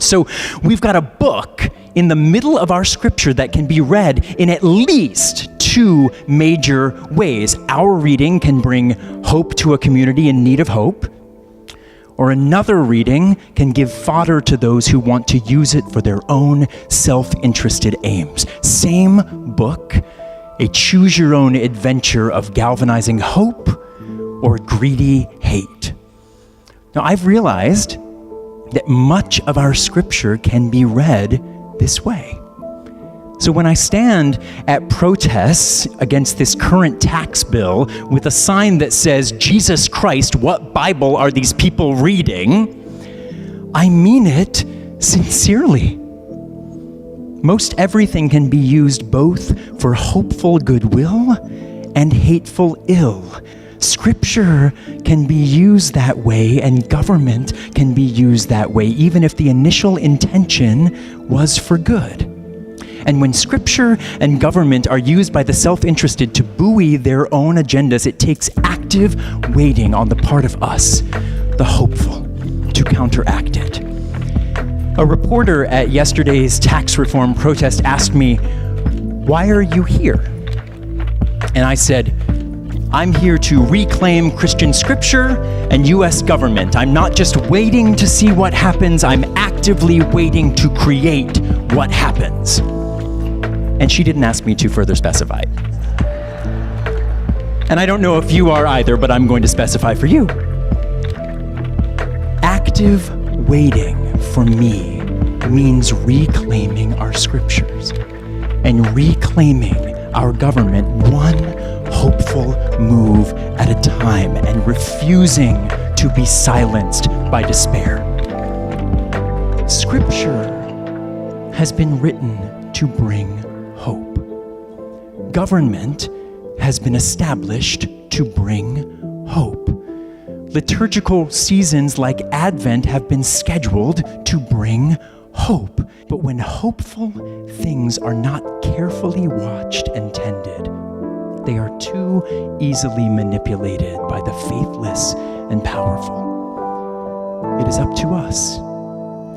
So we've got a book in the middle of our scripture that can be read in at least two major ways. Our reading can bring hope to a community in need of hope, or another reading can give fodder to those who want to use it for their own self-interested aims. Same book, a choose-your-own adventure of galvanizing hope or greedy hate. Now, I've realized that much of our scripture can be read this way. So when I stand at protests against this current tax bill with a sign that says, "Jesus Christ, what Bible are these people reading?" I mean it sincerely. Most everything can be used both for hopeful goodwill and hateful ill. Scripture can be used that way, and government can be used that way, even if the initial intention was for good. And when Scripture and government are used by the self-interested to buoy their own agendas, it takes active waiting on the part of us, the hopeful, to counteract it. A reporter at yesterday's tax reform protest asked me, "Why are you here?" And I said, "I'm here to reclaim Christian scripture and U.S. government. I'm not just waiting to see what happens, I'm actively waiting to create what happens." And she didn't ask me to further specify. And I don't know if you are either, but I'm going to specify for you. Active waiting for me means reclaiming our scriptures and reclaiming our government one hopeful move at a time, and refusing to be silenced by despair. Scripture has been written to bring hope. Government has been established to bring hope. Liturgical seasons like Advent have been scheduled to bring hope. But when hopeful things are not carefully watched and tended, they are too easily manipulated by the faithless and powerful. It is up to us,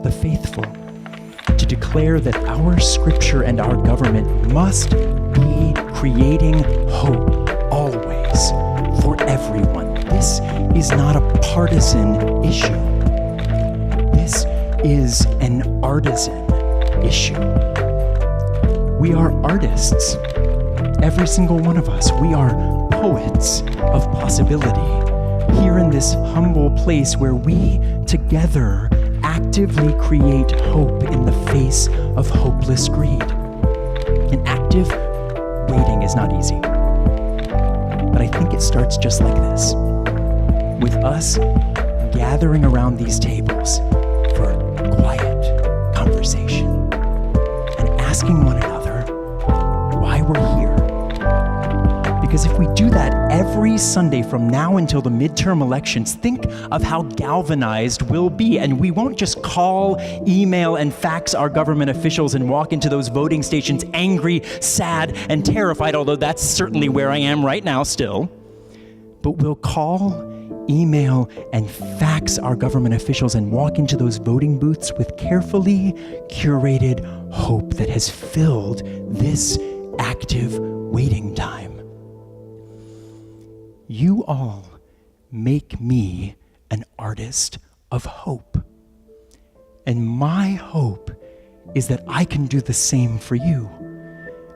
the faithful, to declare that our scripture and our government must be creating hope always for everyone. This is not a partisan issue. This is an artisan issue. We are artists. Every single one of us. We are poets of possibility here in this humble place where we together actively create hope in the face of hopeless greed. And active waiting is not easy. But I think it starts just like this, with us gathering around these tables for quiet conversation and asking one another why we're here. Because if we do that every Sunday from now until the midterm elections, think of how galvanized we'll be. And we won't just call, email, and fax our government officials and walk into those voting stations angry, sad, and terrified, although that's certainly where I am right now still. But we'll call, email, and fax our government officials and walk into those voting booths with carefully curated hope that has filled this active waiting time. You all make me an artist of hope. And my hope is that I can do the same for you.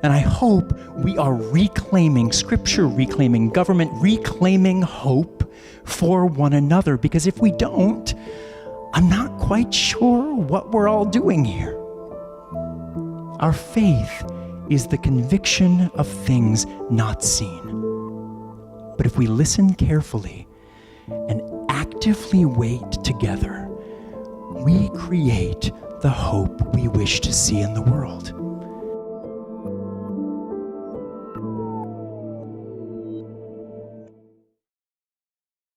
And I hope we are reclaiming scripture, reclaiming government, reclaiming hope for one another. Because if we don't, I'm not quite sure what we're all doing here. Our faith is the conviction of things not seen. But if we listen carefully and actively wait together, we create the hope we wish to see in the world.